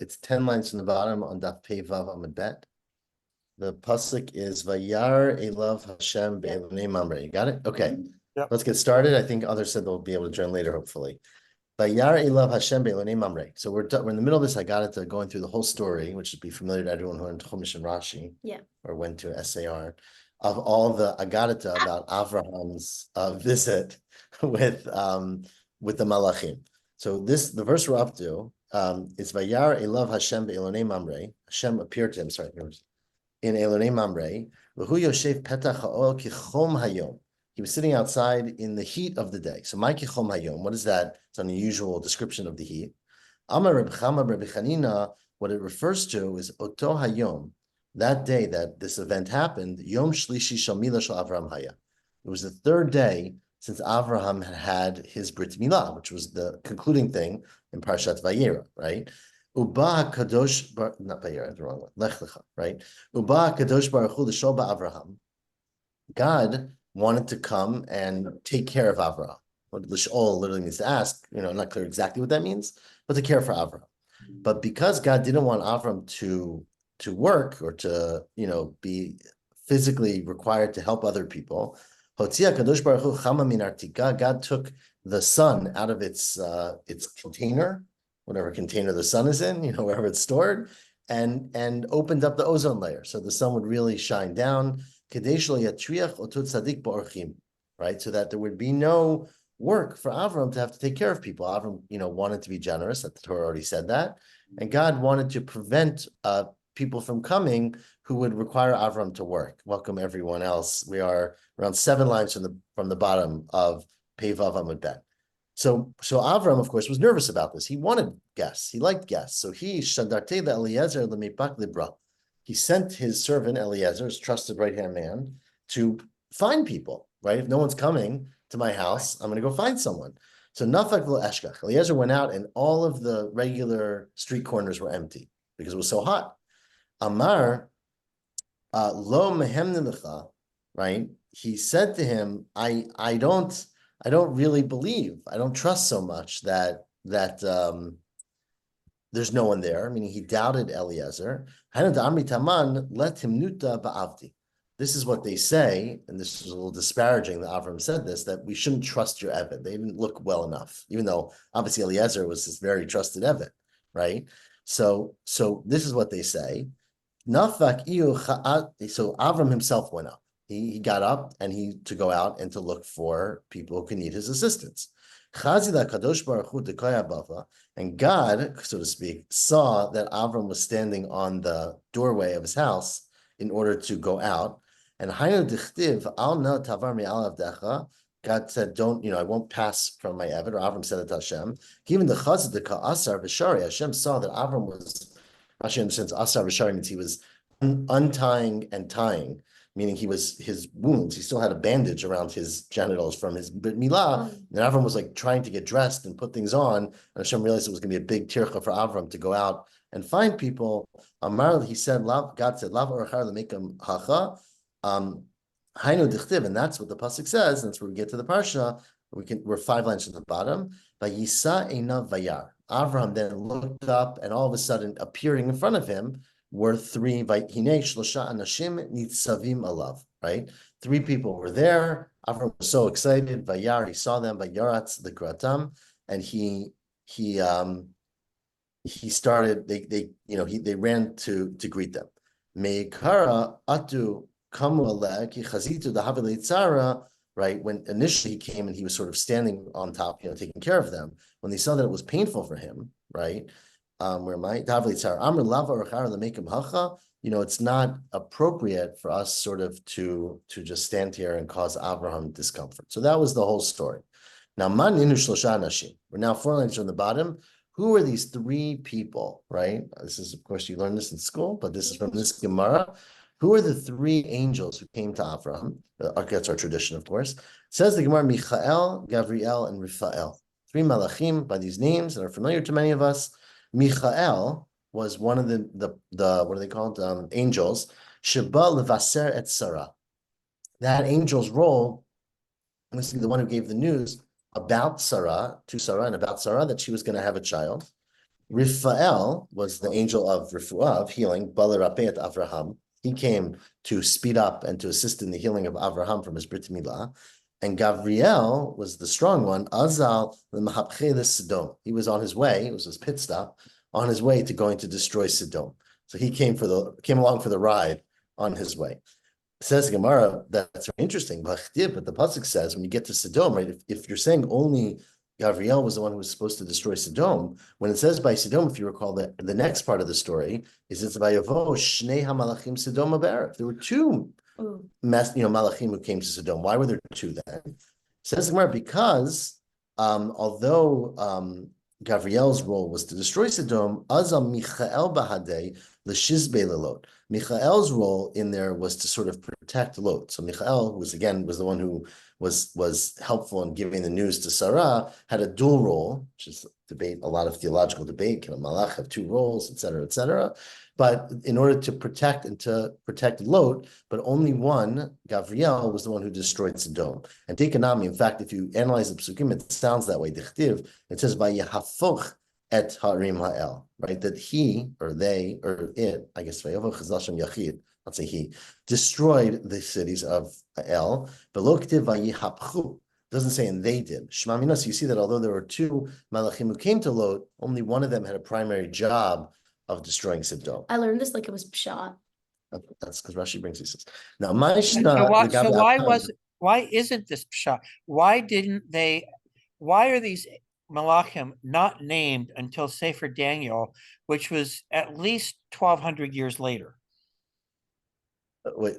It's 10 lines from the bottom on Daf Pei Vav Amud Bet. The pasuk is Vayar Elav Hashem Be'elonei Mamre. You got it? Okay. Yep. Let's get started. I think others said they'll be able to join later, hopefully. Vayar Elav Hashem Be'elonei Mamre. So we're in the middle of this. I got it to going through the whole story, which would be familiar to everyone who learned Chumash and Rashi. Yeah. Or went to SAR. Of all the Agadata about Avraham's visit with the Malachim. So the verse we're up to is Vayar Elav Hashem Be'elonei Mamre. Hashem appeared to him, in Elonei Mamre. V'hu Yoshev Petach Ha'ol Kichom Hayom. He was sitting outside in the heat of the day. So my Kichom Hayom, what is that? It's an unusual description of the heat. Amar Reb Chama Reb Chanina, what it refers to is Oto Hayom. That day that this event happened, Yom Shlishi Shel Milah Shel Avraham Haya. It was the third day since Avraham had his Brit Milah, which was the concluding thing in Parshat Vayera, right? Uba Kadosh not Vayera, the wrong one. Lech Lecha, right? Uba Kadosh Baruch Hu L'Shol Ba'Avraham. God wanted to come and take care of Avraham. What L'Shol literally means to ask. I'm not clear exactly what that means, but to care for Avraham. But because God didn't want Avraham to work or to be physically required to help other people, God took the sun out of its container, whatever container the sun is in, wherever it's stored, and opened up the ozone layer so the sun would really shine down, right? So that there would be no work for Avram to have to take care of people. Avram, wanted to be generous. That the Torah already said that, and God wanted to prevent people from coming who would require Avram to work. Welcome everyone else. We are around 7 lines from the bottom of Pei Vav Amud Bet. So Avram, of course, was nervous about this. He wanted guests. He liked guests. So he Shadarte Eliezer Lemipak Libra. He sent his servant Eliezer, his trusted right-hand man, to find people, right? If no one's coming to my house, I'm going to go find someone. So Nafak Lo Eshkach. Eliezer went out and all of the regular street corners were empty because it was so hot. Amar Lo Mehemnilecha, right? He said to him, I don't really believe, I don't trust so much that there's no one there. Meaning he doubted Eliezer. Let him nuta ba'avdi. This is what they say, and this is a little disparaging that Avram said this, that we shouldn't trust your Eved. They didn't look well enough, even though obviously Eliezer was this very trusted Eved, right? So this is what they say. So Avram himself went up. He got up and to go out and to look for people who could need his assistance. And God, so to speak, saw that Avram was standing on the doorway of his house in order to go out. And God said, don't, I won't pass from my Eved, or Avram said it to Hashem. Even the Chazadika Asar V'Shari, Hashem saw that Avram was, Rashi understands Asar V'Shari means he was untying and tying, meaning his wounds, he still had a bandage around his genitals from his Brit Milah, and Avram was like trying to get dressed and put things on, and Hashem realized it was going to be a big tircha for Avram to go out and find people. Amar, he said, God said, Lav Orachar L'Meikam Hacha, Hainu Dichtiv, and that's what the pasuk says, and that's where we get to the parsha. We're 5 lines to the bottom. Vayisa Einav Vayar. Avram then looked up, and all of a sudden, appearing in front of him were 3 Hinei Shlosha Anashim Nitzavim Alav. Right, 3 people were there. Avram was so excited. Vayar, he saw them. Vayaratz the Kratam, and he started. They ran to greet them. Meikara atu kamu aleh ki chazitu dahav leitzara. Right, when initially he came and he was sort of standing on top, taking care of them. When they saw that it was painful for him, right? Where am I? It's not appropriate for us sort of to just stand here and cause Abraham discomfort. So that was the whole story. Now, we're now 4 lines from the bottom. Who are these 3 people, right? This is, of course, you learned this in school, but this is from this Gemara. Who are the 3 angels who came to Avraham? That's our tradition, of course. It says the Gemara, Michael, Gavriel, and Raphael. 3 malachim by these names that are familiar to many of us. Michael was one of the what are they called? Angels. Sheba levaser et Sarah. That angel's role was the one who gave the news about Sarah, to Sarah, and about Sarah, that she was going to have a child. Raphael was the angel of refuah, of healing, Bala Rapet Avraham. He came to speed up and to assist in the healing of Avraham from his Brit Milah. And Gavriel was the strong one, Azal the Sodom. He was on his way, it was his pit stop, on his way to going to destroy Sodom. So he came along for the ride on his way. Says Gemara, that's very interesting. But the pasuk says when you get to Sodom, right? If you're saying only Gavriel was the one who was supposed to destroy Sodom, when it says by Sodom, if you recall that the next part of the story is it's by Yavo Shnei Hamalachim Sodom Aberef. There were two malachim who came to Sodom. Why were there two then? Says Gemara, because although Gavriel's role was to destroy Sodom, Azam Michael Bahadei l'shizbe lelot. Michael's role in there was to sort of protect Lot. So Michael, who was the one who was helpful in giving the news to Sarah, had a dual role, which is a lot of theological debate. Can a malach have two roles, et cetera, et cetera? But in order to protect Lot, but only one, Gavriel, was the one who destroyed Sodom. And Tekanami, in fact, if you analyze the psukim, it sounds that way. Dichtiv, it says by Yehafoch et Harim Ha'el, right? That he or they or it, I guess, Yachid, let's say he, destroyed the cities of El, but Loktiv Vayihapchu. Doesn't say and they did. Shema Minas, you see that although there were two malachim who came to Lot, only one of them had a primary job of destroying Sodom. I learned this like it was pshat. That's because Rashi brings these. Now, why isn't this pshat? Why are these malachim not named until Sefer Daniel, which was at least 1,200 years later? Wait,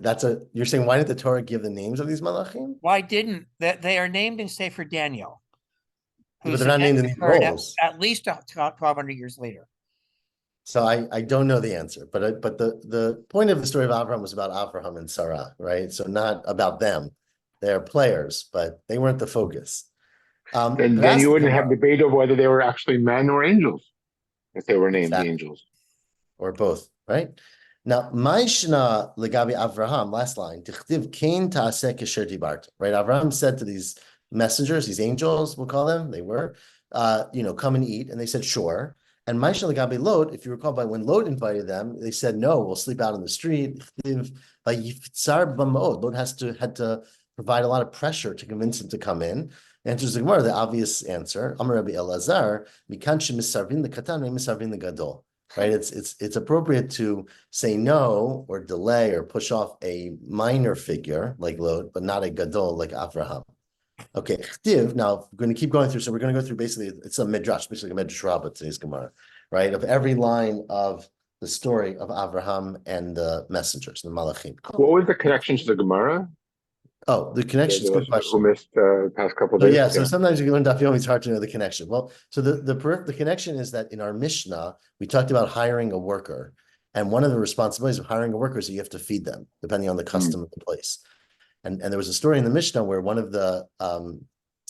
you're saying why didn't the Torah give the names of these malachim? Why didn't that? They are named in Sefer Daniel, but they're not named in these roles. At least 1,200 years later. So I don't know the answer, but the point of the story of Abraham was about Abraham and Sarah, right? So not about them. They're players, but they weren't the focus. Then you wouldn't have debate of whether they were actually men or angels, if they were named the angels. Or both, right? Now, Ma'ishna legabi Avraham, last line, Tichtiv Kain ta'aseh kesher dibart, right? Avraham said to these messengers, these angels, we'll call them, they were, come and eat. And they said, sure. And Ma'ishna legabi Lot, if you recall, by when Lot invited them, they said, no, we'll sleep out in the street. Lot had to provide a lot of pressure to convince him to come in. Answers the Gemara, the obvious answer. Amar Rabbi Elazar, mikan shemisarvin lekatan misarvin legadol. Right? It's appropriate to say no or delay or push off a minor figure like Lot, but not a gadol like Avraham. Okay, now we're going to keep going through. So we're going to go through basically, it's a midrash, basically a midrash rabbah, today's Gemara, right? Of every line of the story of Avraham and the messengers, the malachim. What was the connection to the Gemara? Oh, the connection is a good question. Who missed past couple of days? Yeah, so sometimes you learn Daf Yomi, it's hard to know the connection. Well, so the connection is that in our Mishnah, we talked about hiring a worker. And one of the responsibilities of hiring a worker is that you have to feed them, depending on the custom of the place. And there was a story in the Mishnah where one of the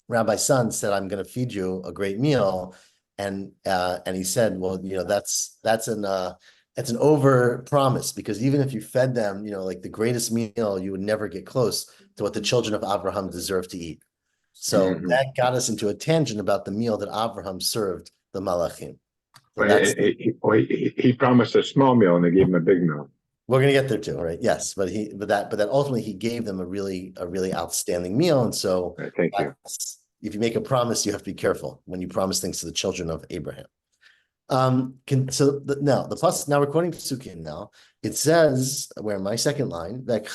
rabbi's sons said, I'm going to feed you a great meal. And he said, well, that's an over promise, because even if you fed them, like the greatest meal, you would never get close to what the children of Abraham deserve to eat. So that got us into a tangent about the meal that Abraham served the malachim. So he promised a small meal and they gave him a big meal. We're going to get there too, right? Yes, but that ultimately he gave them a really outstanding meal, and so thank you. If you make a promise, you have to be careful when you promise things to the children of Abraham. Now we're quoting Psukim now. It says, where my second line, that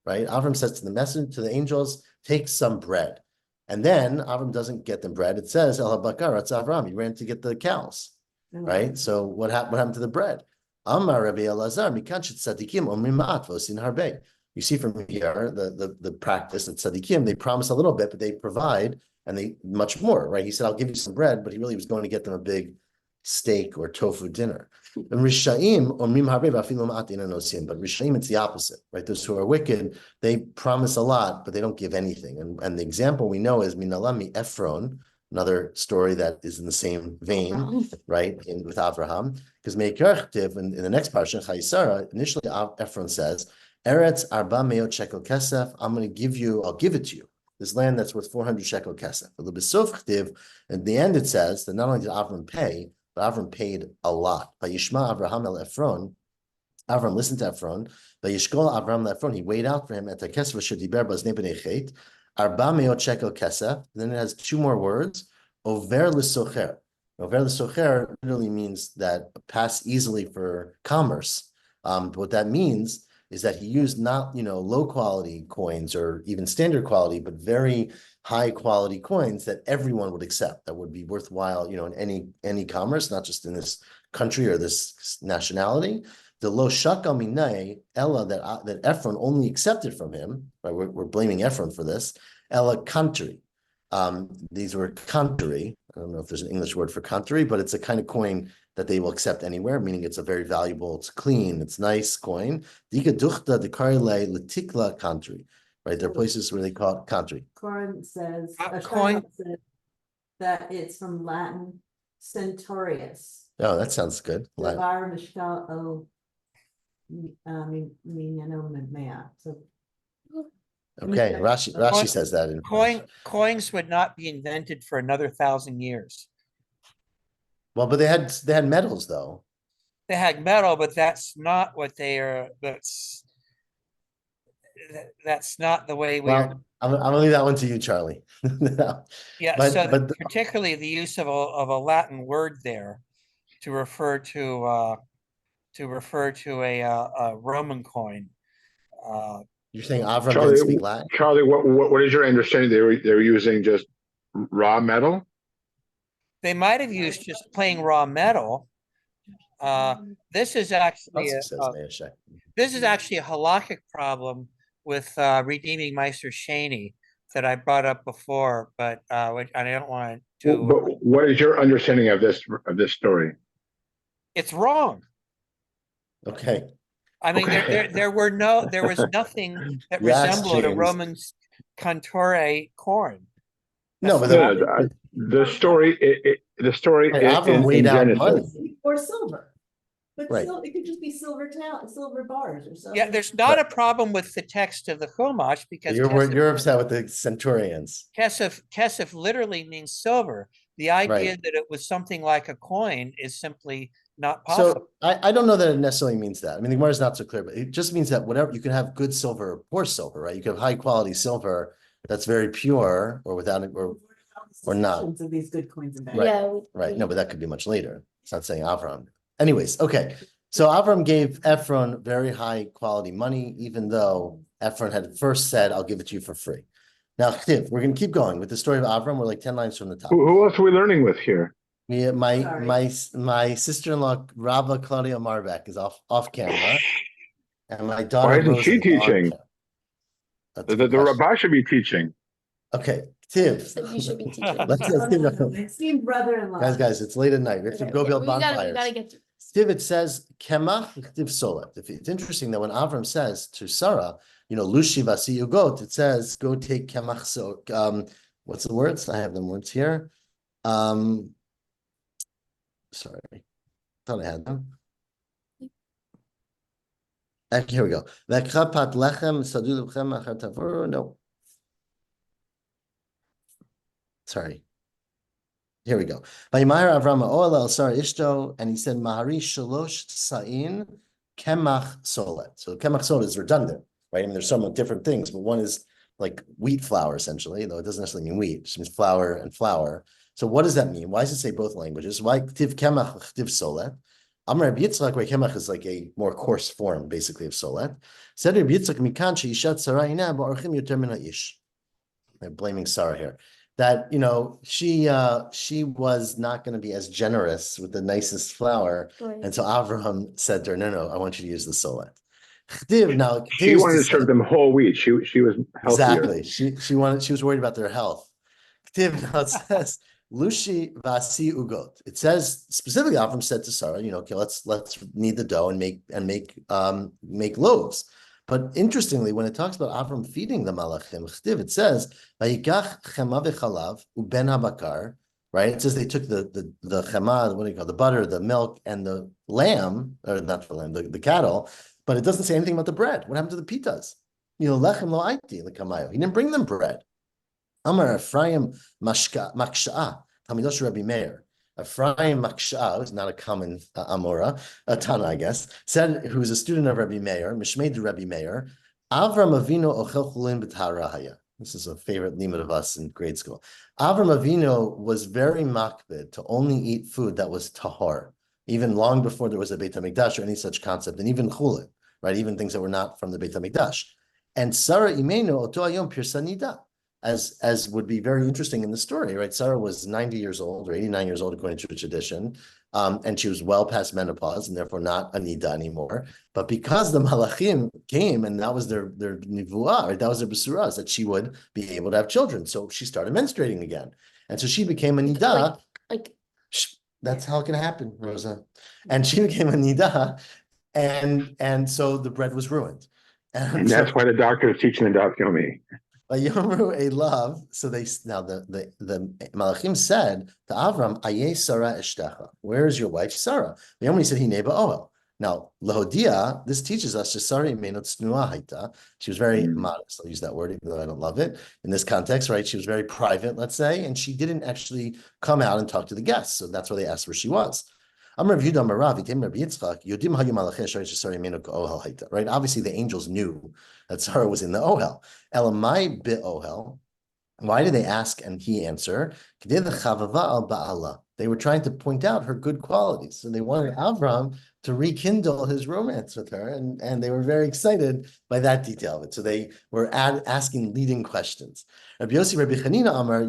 right? Avram says to the messenger, to the angels, take some bread. And then Avram doesn't get them bread. It says, El Habakar, it's Avram. He ran to get the cows, right? So what happened to the bread? Amar Rabbi Elazar, Mikanchit Tzadikim Omrim Ma'at Vosin Harbe. You see from here the practice that Tzadikim, they promise a little bit, but they provide and they much more, right? He said, I'll give you some bread, but he really was going to get them a big steak or tofu dinner. And Rishaim Omrim Harbe V'afilu Ma'at Ina Nosim. But Rishaim, it's the opposite, right? Those who are wicked, they promise a lot, but they don't give anything. And the example we know is Minalami Ephron, another story that is in the same vein, right? With Avraham, because Meikirchtiv in the next parsha, Chayisara, initially Ephron says, Eretz Arba Meot Shekel Kesef, I'll give it to you. This land that's worth 400 shekel kesef. A little bit sofchtiv. At the end, it says that not only did Avram pay, but Avram paid a lot. Vayishma Avraham el Ephron. Avram listened to Ephron. Vayishkol Avram el Ephron. He weighed out for him at the kesef shediber baznei bnei chet. Arba meot shekel kesef. Then it has two more words. Over l'socher. Over l'socher literally means that pass easily for commerce. But what that means is that he used not, low quality coins or even standard quality, but very high quality coins that everyone would accept, that would be worthwhile, in any commerce, not just in this country or this nationality. The lo shaka minay ella that Ephron only accepted from him, right? We're blaming Ephron for this. Ella country. These were country. I don't know if there's an English word for country, but it's a kind of coin that they will accept anywhere, meaning it's a very valuable, it's clean, it's nice coin. Diga duchta de karile letikla country, right? There are places where they call it country. Corin says, coin- says that it's from Latin centurius. Oh, that sounds good. Latin. Devar mishkal o mineno mea. So Okay, Rashi says that in Coins would not be invented for another 1,000 years. well, but they had metals though. They had metal, but that's not what they are. That's not the way we are. Well, I'm gonna leave that one to you, Charlie. Yeah, but particularly the use of a Latin word there to refer to a Roman coin. You're saying Avram Charlie, didn't speak Latin? Charlie, what is your understanding? They were using just raw metal? They might have used just plain raw metal. This is actually a halakhic problem with redeeming Meister Shani that I brought up before, but I don't want to. But what is your understanding of this story? It's wrong. Okay. I mean, Okay. there was nothing that resembled a James. Roman Cantore corn. No, but the story Avram weighed in out Genesis. money. or silver. But Right. still, it could just be silver bars or something. Yeah, there's not a problem with the text of the Chumash because You're upset with the centurions. kesef literally means silver. The idea that it was something like a coin is simply not possible. So I don't know that it necessarily means that. I mean, the Gemara is not so clear, but it just means that whatever you can have good silver or poor silver, right? You can have high quality silver that's very pure or without it or not. Of these good coins and bags. Right. Yeah. Right. No, but that could be much later. It's not saying Avram. Anyways, okay. So Avram gave Ephron very high quality money, even though Ephron had first said, I'll give it to you for free. Now, we're going to keep going with the story of Avram. We're like 10 lines from the top. Who else are we learning with here? My sister-in-law, Rava Claudia Marbeck, is off camera. And my daughter. Why isn't she teaching? The Rabbah should be teaching. Okay, Tiv. So you should be teaching. Let's go. Esteemed brother-in-law. Guys, it's late at night. We have to go build bonfires. We gotta get through. Tiv, it says Kemach Tiv Solet. It's interesting that when Avram says to Sarah, Lushi Vasi Ugot, it says go take Kemach so what's the words? I have them words here. Sorry, thought I had them. Here we go. No. Sorry. Here we go. Vayimahar Avram ha'ol el Sarah ishto, and he said, Mahari shalosh sa'in kemach solet. So kemach solet is redundant, right? I mean, there's some different things, but one is like wheat flour, essentially, though it doesn't necessarily mean wheat. It just means flour and flour. So what does that mean? Why does it say both languages? Why tiv kemach tiv solet? Amar Rabbi Yitzchak, where kemach is like a more coarse form, basically, of solet. Said Rabbi Yitzchak, mikan sheishat Sarah ina ba'orchim yoter min ha'ish. I'm blaming Sarah here. That she was not going to be as generous with the nicest flour, and so Avraham said to her, "No, I want you to use the solet." Now she wanted to serve them whole wheat. She was healthier. Exactly. She was worried about their health. Now it says Lushi Vasi Ugot. It says specifically, Avram said to Sarah, okay, let's knead the dough and make loaves. But interestingly, when it talks about Avram feeding the malachim, it says, "Vayikach chema v'chalav uben habakar." Right? It says they took the chema, what do you call it, the butter, the milk, and the lamb, or not the lamb, the cattle. But it doesn't say anything about the bread. What happened to the pitas? Lechem lo aiti lekamayo. He didn't bring them bread. Amar Ephraim maksha'a tamidosh Rabbi Meir. Ephraim Maksha, who's not a common Amora, a Tana, I guess, said, who was a student of Rabbi Meir, Mishmei Rabbi Meir, Avram Avinu ochel chulin b'tarahaya. This is a favorite limit of us in grade school. Avram Avinu was very makbid to only eat food that was tahor, even long before there was a Beit HaMikdash or any such concept, and even chulin, right? Even things that were not from the Beit HaMikdash. And Sarah Imenu oto ayom pirsa nida, as would be very interesting in the story, right? Sarah was 90 years old or 89 years old according to tradition, and she was well past menopause and therefore not a nida anymore. But because the malachim came and that was their nivuah, right? That was their besurah, that she would be able to have children. So she started menstruating again, and so she became a nida. That's how it can happen, Rosa. And she became a nida, and so the bread was ruined. And that's why the doctor is teaching the daf yomi. Yomru a love. So they now the Malachim said to Avram, Aye Sarah Eshtecha. Where is your wife Sarah? The Yomru said, Hineba Ohel. Now, Lahodia, this teaches us that Sarah Imenot Snua Haita. She was very modest. I'll use that word, even though I don't love it in this context, right? She was very private, let's say, and she didn't actually come out and talk to the guests. So that's why they asked where she was. Right? Obviously, the angels knew that Sarah was in the Ohel. Elamai bit Ohel. Why did they ask and he answer? They were trying to point out her good qualities. So they wanted Avram to rekindle his romance with her, and they were very excited by that detail of it. So they were asking leading questions. Rabbi Yossi, Rabbi Chanina Amar,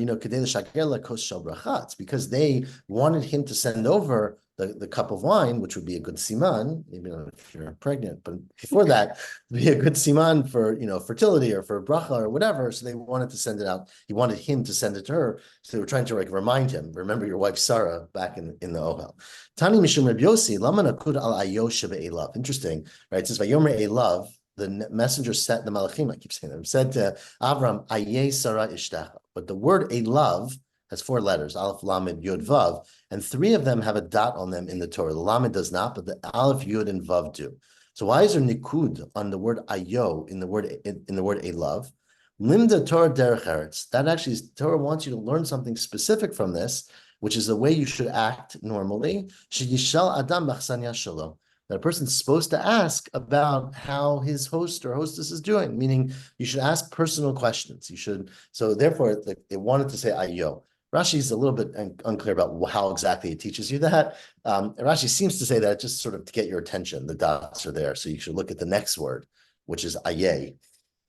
it's because they wanted him to send over the cup of wine, which would be a good siman, even if you're pregnant, but before that, be a good siman for fertility or for bracha or whatever. So they wanted to send it out. He wanted him to send it to her. So they were trying to remind him, remember your wife Sarah back in the Ohel. Tani Mishum Rabbi Yossi, Lama Nakud al Ayosh Be'elav. Interesting, right? It says Vayomer Elav, the messenger said, the Malachim, I keep saying them, said to Avram, Aye Sarah Ishtecha. But the word Elav has 4 letters, Aleph, Lamed, Yud, Vav, and 3 of them have a dot on them in the Torah. The Lamed does not, but the Aleph, Yud, and Vav do. So why is there nikud on the word ayo in the word elav? Limda Torah derech eretz. That actually is, Torah wants you to learn something specific from this, which is the way you should act normally. Sheyishal adam b'chsanya shalom. That a person's supposed to ask about how his host or hostess is doing, meaning you should ask personal questions. You should. So therefore, they wanted to say ayo. Rashi is a little bit unclear about how exactly it teaches you that. Rashi seems to say that just sort of to get your attention. The dots are there, so you should look at the next word, which is aye.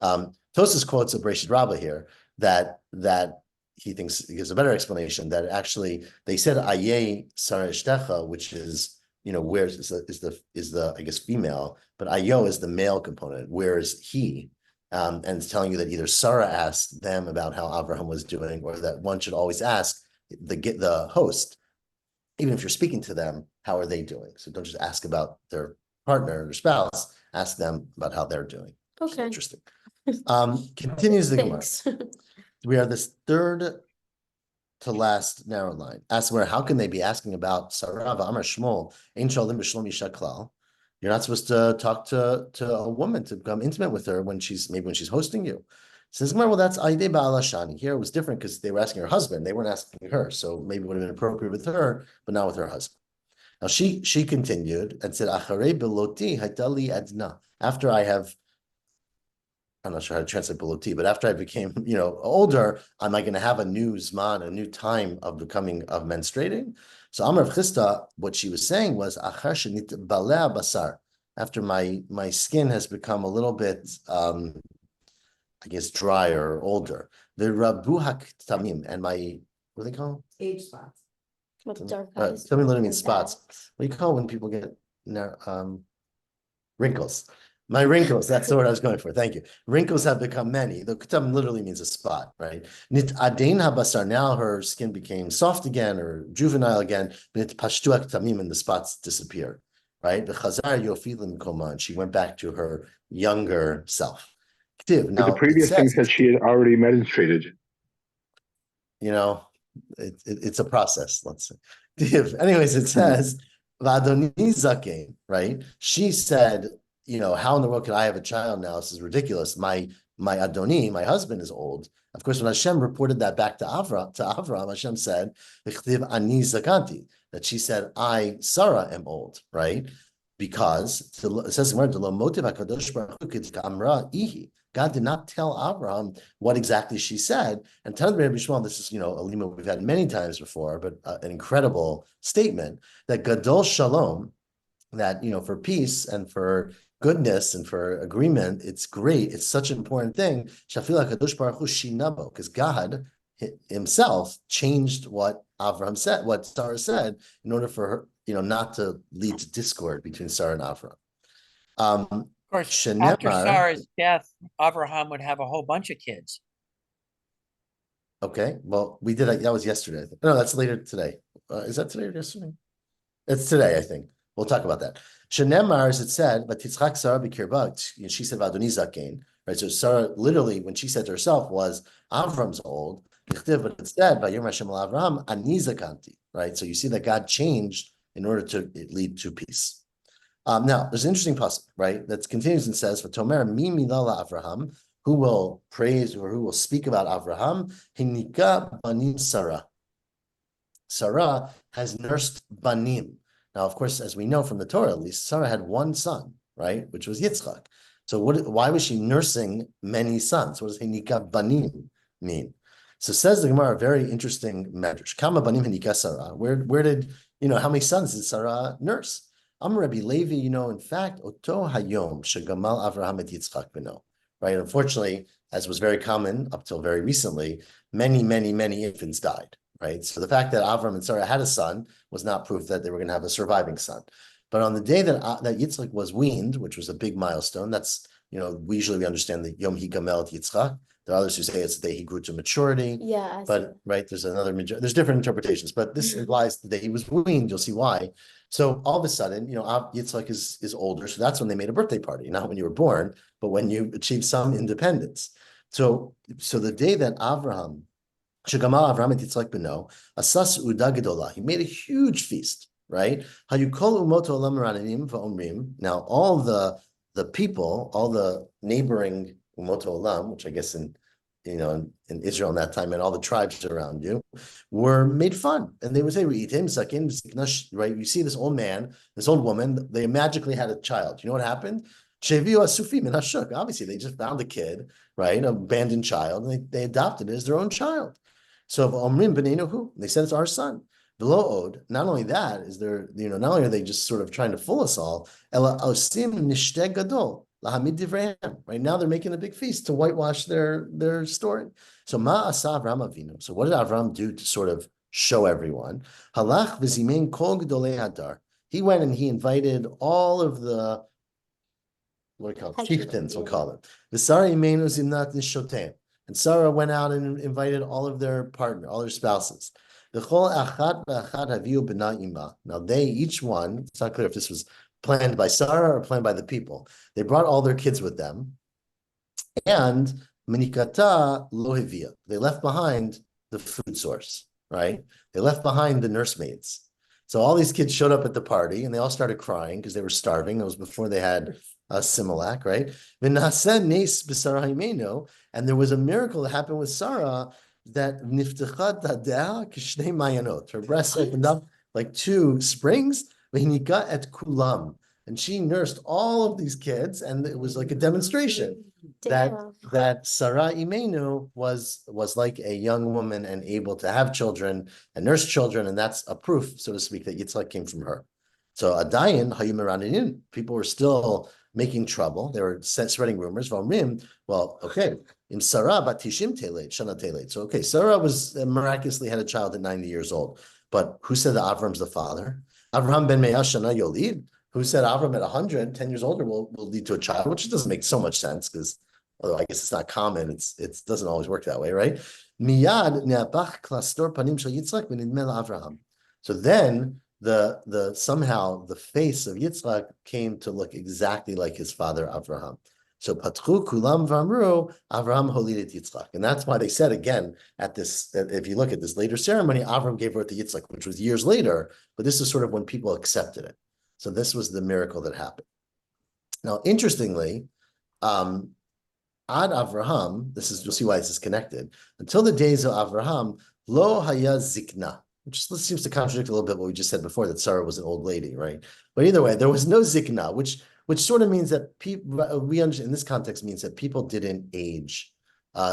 Tosas quotes a Breshit Rabbah here that he thinks gives a better explanation, that actually they said aye Sarah Ishtecha, which is where is the I guess female, but ayo is the male component. Where is he? And it's telling you that either Sarah asked them about how Abraham was doing, or that one should always ask the host, even if you're speaking to them, how are they doing? So don't just ask about their partner or their spouse, ask them about how they're doing. Okay. Interesting. Continues the Gemara. We are this third to last narrow line. Ask where, how can they be asking about Sarah? Amar Shmuel, Ein Shalom B'Shalom Yisha Klal. You're not supposed to talk to a woman, to become intimate with her when she's hosting you. Says, well, that's Aide Ba'alashani. Here it was different because they were asking her husband, they weren't asking her. So maybe it would have been appropriate with her, but not with her husband. Now she continued and said, Acharei beloti haitali adna. After I have, I'm not sure how to translate beloti, but after I became, older, am I going to have a new zman, a new time of menstruating? So Amar Chisda, what she was saying was, Achar shenit balea basar. After my skin has become a little bit, I guess, drier or older. The rabu haktamim, and my, what do they call? Age spots. Dark eyes. Tell me what it means, spots. What do you call when people get wrinkles? My wrinkles, that's the word I was going for. Thank you. Wrinkles have become many. The kutam literally means a spot, right? Nit adein habasar, now her skin became soft again or juvenile again. Nit pashtu haktamim, and the spots disappeared, right? The chazar yofilim koma, and she went back to her younger self. Now, the previous thing said she had already menstruated. It's a process, let's say. Anyways, it says, Vadoni zakein, right? She said, how in the world can I have a child now? This is ridiculous. My my Adoni, my husband is old. Of course, when Hashem reported that back to Avram, Hashem said, ani zakanti, that she said, I, Sarah, am old, right? Because it says, God did not tell Abraham what exactly she said. And tell me, this is, a lima we've had many times before, but an incredible statement that Gadol Shalom, that, for peace and for goodness and for agreement, it's great. It's such an important thing. Because God himself changed what Avraham said, what Sarah said, in order for her, not to lead to discord between Sarah and Avraham. Of course, after Sarah's death, Avraham would have a whole bunch of kids. Okay, well, we did that was yesterday. No, that's later today. Is that today or yesterday? It's today, I think. We'll talk about that. Shenemar, as it said, but Titzchak Sarah b'kirba, she said Adoni zakein, right? So Sarah, literally, when she said to herself, was Avram's old. But it said, Vayom Hashem al Avraham ani zakanti, right? So you see that God changed in order to lead to peace. Now, there's an interesting passage, right? That continues and says, "V'tomer mi milala Avraham," who will praise or who will speak about Avraham? Hinika banim Sarah. Sarah has nursed banim. Now, of course, as we know from the Torah, at least, Sarah had one son, right, which was Yitzchak. So why was she nursing many sons? What does Hinika banim mean? So says the Gemara, a very interesting medrash. Kama banim hinika Sarah. Where did, how many sons did Sarah nurse? Rabbi Levi, in fact, Oto Hayom Shegamal Avraham et Yitzchak beno. Right? Unfortunately, as was very common up till very recently, many, many, many infants died. Right? So the fact that Avram and Sarah had a son was not proof that they were going to have a surviving son. But on the day that Yitzchak was weaned, which was a big milestone, that's, we usually understand the Yom Higamel et Yitzchak. There are others who say it's the day he grew to maturity. Yeah. But right, there's different interpretations, but this implies the day he was weaned. You'll see why. So all of a sudden, Yitzchak is older. So that's when they made a birthday party, not when you were born, but when you achieved some independence. So the day that Avraham, Shegamal Avraham et Yitzchak beno, asas uda gedola, he made a huge feast, right? Hayukol umoto olam meranim va'omrim. Now all the people, all the neighboring umoto olam, which I guess in Israel in that time, and all the tribes around you, were made fun. And they would say, right? You see this old man, this old woman, they magically had a child. You know what happened? Obviously, they just found a kid, right? An abandoned child, and they adopted it as their own child. So they said it's our son. Below Od, not only that, not only are they just sort of trying to fool us all, right now they're making a big feast to whitewash their story. So so what did Avram do to sort of show everyone? Halach v'zimein kol gedolei hadar. He went and he invited all of the, what do we call it? Chieftains, we'll call them. V'sara imenu zimnat nishotem. And Sarah went out and invited all of their partners, all their spouses. Now they, each one, it's not clear if this was planned by Sarah or planned by the people. They brought all their kids with them. And Menikata lohivia. They left behind the food source, right? They left behind the nursemaids. So all these kids showed up at the party and they all started crying because they were starving. It was before they had Similac, right? And there was a miracle that happened with Sarah, that her breasts opened up like two springs, and she nursed all of these kids, and it was like a demonstration that Sarah Imenu was like a young woman and able to have children and nurse children, and that's a proof, so to speak, that Yitzchak came from her. So Adayin Hayim, people were still making trouble. They were spreading rumors. Well, okay, in Sarah batishim telet, shana telet. So okay, Sarah was miraculously had a child at 90 years old. But who said that Avram's the father? Avram ben Me'ah shana yolid. Who said Avram at 100, 10 years older will lead to a child, which doesn't make so much sense because, although I guess it's not common, it doesn't always work that way, right? Miyad ne'apach klastor panim shel Yitzchak v'nidmeh Avraham. So then the somehow the face of Yitzchak came to look exactly like his father Avraham. So patchu kulam v'amru Avraham holidet Yitzchak, and that's why they said again at this. If you look at this later ceremony, Avraham gave birth to Yitzchak, which was years later. But this is sort of when people accepted it. So this was the miracle that happened. Now, interestingly, Ad Avraham, you'll see why this is connected. Until the days of Avraham, lo haya zikna, which seems to contradict a little bit what we just said before, that Sarah was an old lady, right? But either way, there was no zikna, which sort of means that people, we understand in this context means that people didn't age.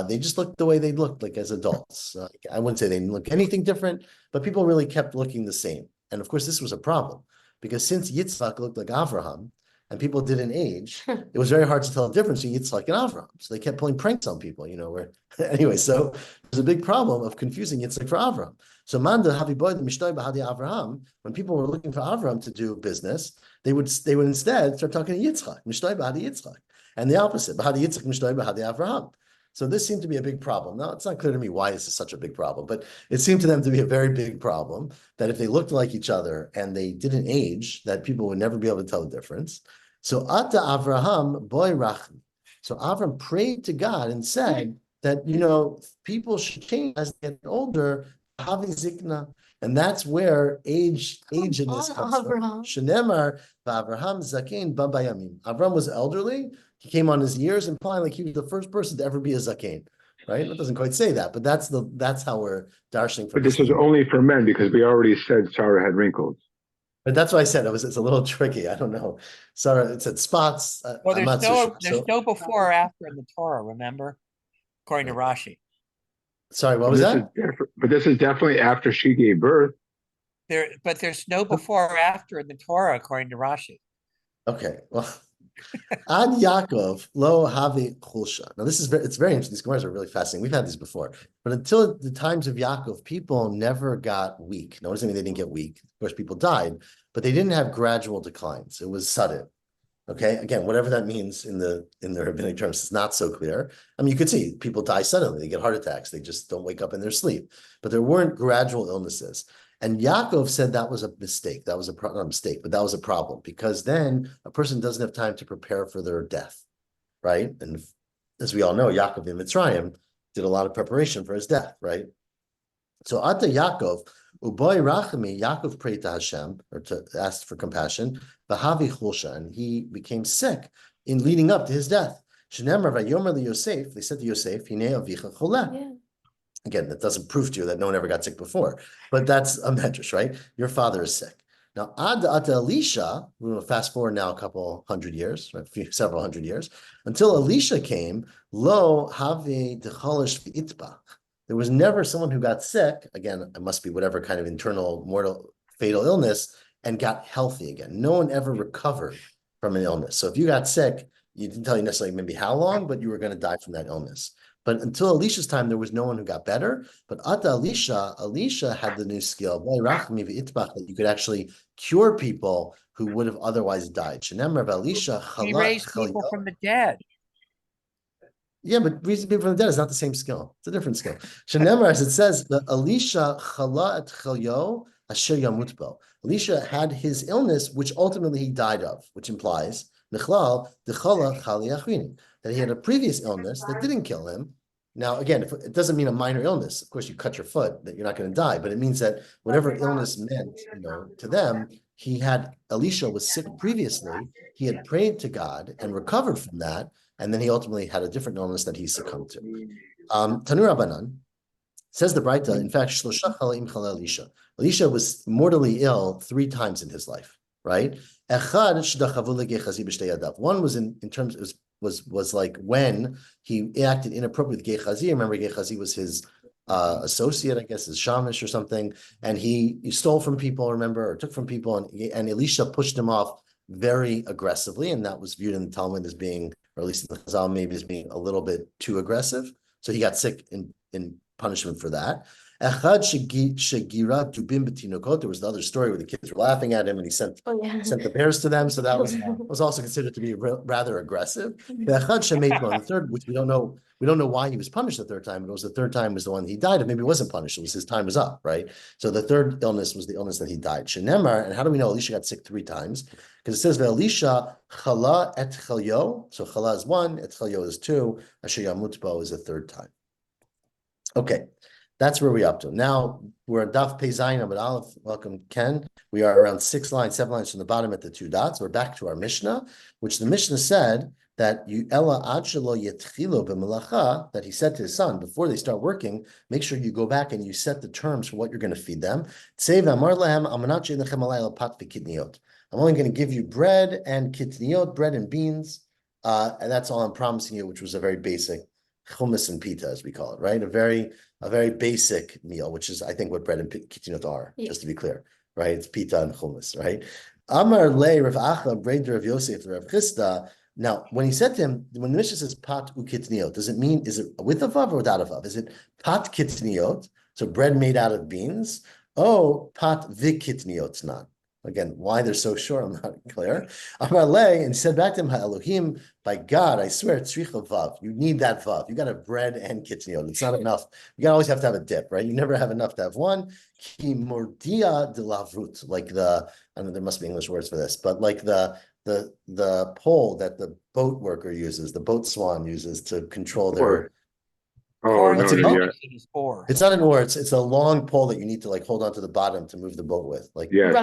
They just looked the way they looked, like as adults. I wouldn't say they didn't look anything different, but people really kept looking the same. And of course, this was a problem because since Yitzhak looked like Avraham, and people didn't age, it was very hard to tell the difference between Yitzhak and Avraham. So they kept pulling pranks on people, where anyway, so there's a big problem of confusing Yitzhak for Avraham. So Manda Haviboy Mishtoi Bahadi Avraham, when people were looking for Avraham to do business, they would instead start talking to Yitzhak, Mishtoi Bahadi Yitzhak. And the opposite, Bahadi Yitzhak, Mishtoi Bahadi Avraham. So this seemed to be a big problem. Now, it's not clear to me why this is such a big problem, but it seemed to them to be a very big problem that if they looked like each other and they didn't age, that people would never be able to tell the difference. So Ata Avraham boy rachmi. So Avram prayed to God and said that, people should change as they get older, having zikna. And that's where age in this comes from. Shenemar v'Avraham zakein babayamim. Avram was elderly. He came on his years, implying like he was the first person to ever be a zakein, right? It doesn't quite say that, but that's how we're darshaning from. But this is only for men because we already said Sarah had wrinkles. But that's why I said it's a little tricky. I don't know. Sarah, it said spots. Well, there's no before or after in the Torah, remember? According to Rashi. Sorry, what was that? But this is definitely after she gave birth. But there's no before or after in the Torah, according to Rashi. Okay, well, Ad Yaakov lo havi chulsha. Now it's very interesting. These Gemaras are really fascinating. We've had these before, but until the times of Yaakov, people never got weak. Notice they didn't get weak. Of course, people died, but they didn't have gradual declines. It was sudden. Okay, again, whatever that means in the rabbinic terms, it's not so clear. I mean, you could see people die suddenly; they get heart attacks. They just don't wake up in their sleep. But there weren't gradual illnesses. And Yaakov said that was a mistake. That was not a mistake, but that was a problem because then a person doesn't have time to prepare for their death, right? And as we all know, Yaakov in Mitzrayim did a lot of preparation for his death, right? So Ata Yaakov, Uboy Rachami, Yaakov prayed to Hashem, or to ask for compassion, Vahavi Chulsha, and he became sick in leading up to his death. Shenemar Vayomer li Yosef, they said to Yosef, Hine Avicha Choleh. Again, that doesn't prove to you that no one ever got sick before, but that's a medrash, right? Your father is sick. Now, Ad Ata Elisha, we're going to fast forward now a couple hundred years, right? Several hundred years, until Elisha came, Lo Have Decholish V'itbach. There was never someone who got sick, again, it must be whatever kind of internal mortal fatal illness, and got healthy again. No one ever recovered from an illness. So if you got sick, you didn't tell you necessarily maybe how long, but you were going to die from that illness. But until Elisha's time, there was no one who got better. But Ata Elisha had the new skill, that you could actually cure people who would have otherwise died. He raised people from the dead. Yeah, but raising people from the dead is not the same skill. It's a different skill. Shenemar, as it says, the Elisha chala et chalyo asher yamut bo. Elisha had his illness, which ultimately he died of, which implies Michlal dechala chali achrini, that he had a previous illness that didn't kill him. Now, again, it doesn't mean a minor illness. Of course, you cut your foot, that you're not going to die, but it means that whatever illness meant, to them, Elisha was sick previously. He had prayed to God and recovered from that, and then he ultimately had a different illness that he succumbed to. Tanu Rabbanan says the Braita, in fact, Elisha. Elisha was mortally ill 3 times in his life, right? One was in terms, was like when he acted inappropriately with Gehazi. Remember, Gehazi was his associate, I guess, his shamish or something, and he stole from people, remember, or took from people, and Elisha pushed him off very aggressively, and that was viewed in the Talmud as being, or at least in the Chazal, maybe as being a little bit too aggressive. So he got sick in punishment for that. There was the other story where the kids were laughing at him and he sent the bears to them. So that was also considered to be rather aggressive. The third, which we don't know why he was punished the third time, but it was the third time was the one he died of. Maybe he wasn't punished. It was his time was up, right? So the third illness was the illness that he died. Shenemar, and how do we know Elisha got sick 3 times? Because it says Elisha chala et chalyo. So chala is 1, et chalyo is 2, asher yamut bo is a 3rd time. Okay. That's where we're up to. Now we're at Daf Pei Zayin Amud Aleph. Welcome, Ken. We are around 7 lines from the bottom at the 2 dots. We're back to our Mishnah, which the Mishnah said that you ella achelo yetchilo b'melacha, that he said to his son before they start working, make sure you go back and you set the terms for what you're going to feed them. I'm only going to give you bread and kitniot, bread and beans, and that's all I'm promising you, which was a very basic hummus and pita, as we call it, right? A very basic meal, which is, I think, what bread and kitniot are, just to be clear, right? It's pita and hummus, right? Amar le Rav Acha, breder of Yosef, Rav Chisda. Now, when he said to him, when the Mishnah says pat ukitniot, does it mean, is it with a vav or without a vav? Is it pat kitniot, so bread made out of beans? Oh, pat vikitniot, not. Again, why they're so short, I'm not clear. Amar le, and he said back to him, Elohim, by God, I swear, tzricha vav. You need that vav. You got to have bread and kitniot. It's not enough. You always have to have a dip, right? You never have enough to have one. Ki mordia de lavrut, like the, I don't know, there must be English words for this, but like the pole that the boat worker uses, the boat swan uses to control their. Oh, no, What's it no, called? yeah. It's not an oar. It's a long pole that you need to like hold onto the bottom to move the boat with. Like Yes.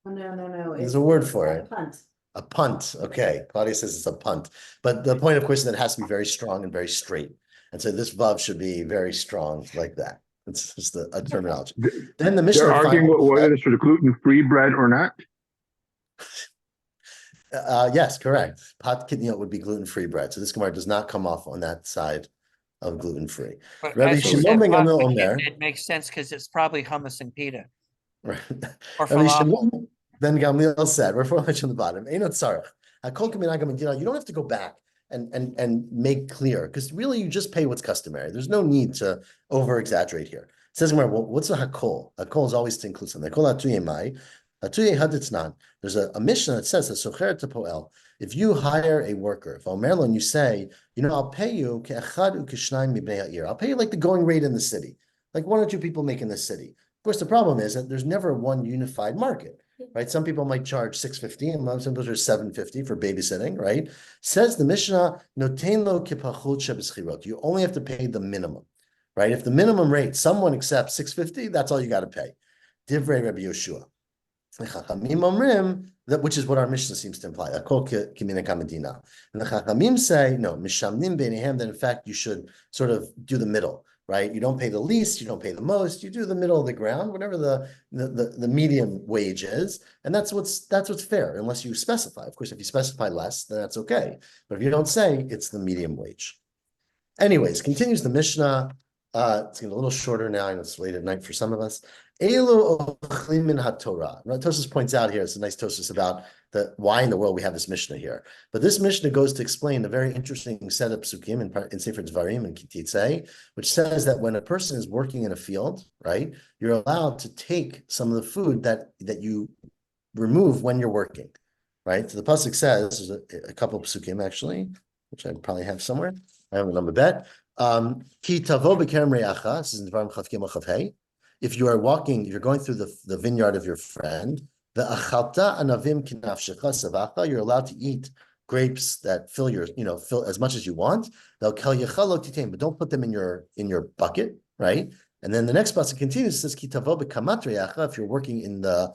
Oh, no. There's a word for it. Punt. A punt. Okay, Claudia says it's a punt, but the point, of course, is that it has to be very strong and very straight, and so this vav should be very strong like that. It's just a terminology. Then the Mishnah. They're arguing whether it's for the gluten-free bread or not. Yes, correct. Pat kitniot would be gluten-free bread. So this Gemara does not come off on that side of gluten-free. Rabbi Shimon ben Gamliel Omer. It makes sense because it's probably hummus and pita. Right. Or Rabbi falafel. Shimon ben Gamliel said, we're on the bottom. Einot tzarich. You don't have to go back and make clear, because really you just pay what's customary. There's no need to over-exaggerate here. It says, well, what's a hakol? Hakol is always to include something. Hakol atuye mai. Atuye haditznan. There's a Mishnah that says, socher tepoel. If you hire a worker, if Omerlo, and you say, I'll pay you I'll pay you like the going rate in the city, like 1 or 2 people make in the city. Of course, the problem is that there's never one unified market, right? Some people might charge $650 and some people are $750 for babysitting, right? Says the Mishnah, noten lo kipachut sheb'schirot. You only have to pay the minimum, right? If the minimum rate, someone accepts $650, that's all you got to pay. Divrei Rabbi Yoshua. That, which is what our Mishnah seems to imply. And the Chachamim say, no, mishamnim beinehem, that in fact you should sort of do the middle, right? You don't pay the least, you don't pay the most, you do the middle of the ground, whatever the medium wage is, and that's what's fair, unless you specify. Of course, if you specify less, then that's okay. But if you don't say, it's the medium wage. Anyways, continues the Mishnah. It's getting a little shorter now, and it's late at night for some of us. Elo ochlim min haTorah. Tosfos points out here, it's a nice Tosfos about why in the world we have this Mishnah here. But this Mishnah goes to explain a very interesting set of psukim in Sefer Dvarim and Kititze, which says that when a person is working in a field, right, you're allowed to take some of the food that you remove when you're working, right? So the pasuk says, there's a couple of psukim actually, which I probably have somewhere. I have a number bet. Ki tavo b'kerem re'acha. This is in Dvarim Chav Gimel Chav Hei. If you are walking, you're going through the vineyard of your friend, the achalta anavim kinafshecha savacha, you're allowed to eat grapes that fill as much as you want. They'll kel yechalo titain, but don't put them in your bucket, right? And then the next pasuk continues, it says ki tavo b'kamat re'acha. If you're working in the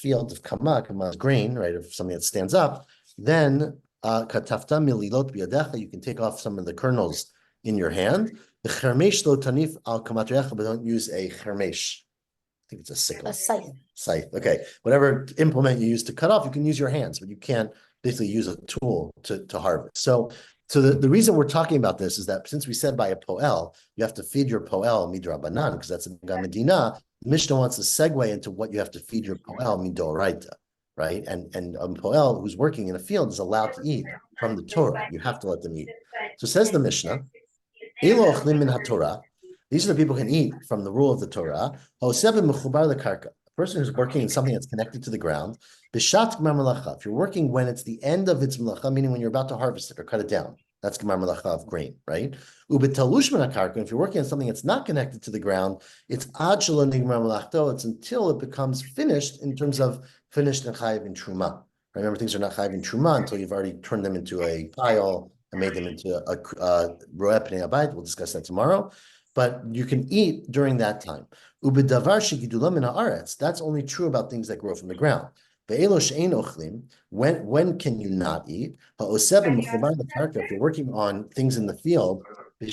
field of kama is grain, right, of something that stands up, then katafta mililot biyadecha, you can take off some of the kernels in your hand. The chermesh lo tanif al kamat re'acha, but don't use a chermesh. I think it's a sickle. A scythe. Scythe. Okay. Whatever implement you use to cut off, you can use your hands, but you can't basically use a tool to harvest. So the reason we're talking about this is that since we said by a poel, you have to feed your poel midrabanan, because that's a medina. Mishnah wants to segue into what you have to feed your poel midoraita, right? And a poel who's working in a field is allowed to eat from the Torah. You have to let them eat. So says the Mishnah, Elo ochlim min haTorah. These are the people who can eat from the rule of the Torah. A person who's working in something that's connected to the ground. Bishat gmar melacha. If you're working when it's the end of its melacha, meaning when you're about to harvest it or cut it down, that's gmar melacha of grain, right? Ubetalush min hakarka. If you're working on something that's not connected to the ground, it's ad shelo nigmar melachto. It's until it becomes finished in terms of finished and chayiv in truma. Remember, things are not chayiv in truma until you've already turned them into a pile and made them into a roeh pnei habayit. We'll discuss that tomorrow. But you can eat during that time. Ubedavar shegidulam min haaretz. That's only true about things that grow from the ground. When can you not eat? If you're working on things in the field, meaning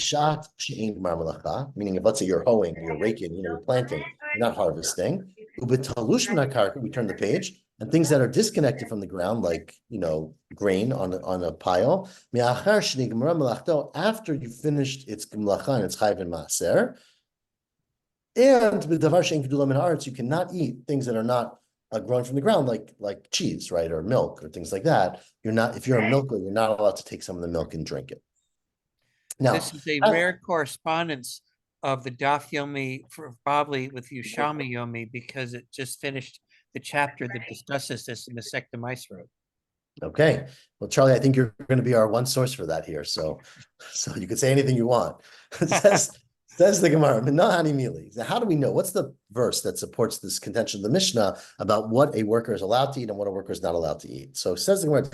if let's say you're hoeing, you're raking, you're planting, you're not harvesting. We turn the page, and things that are disconnected from the ground, like grain on a pile, after you finished its melacha and its chayv and maaser, and with davar she'en gedulah min haaretz, you cannot eat things that are not grown from the ground, like cheese, right, or milk, or things like that. If you're a milker, you're not allowed to take some of the milk and drink it. Now, this is a rare correspondence of the Daf Yomi for Bavli with Yushami Yomi, because it just finished the chapter that discusses this in the Sekta Maasrot. Okay, well, Charlie, I think you're going to be our one source for that here. So you could say anything you want. Says the Gemara, so how do we know? What's the verse that supports this contention of the Mishnah about what a worker is allowed to eat and what a worker is not allowed to eat? So says the Gemara,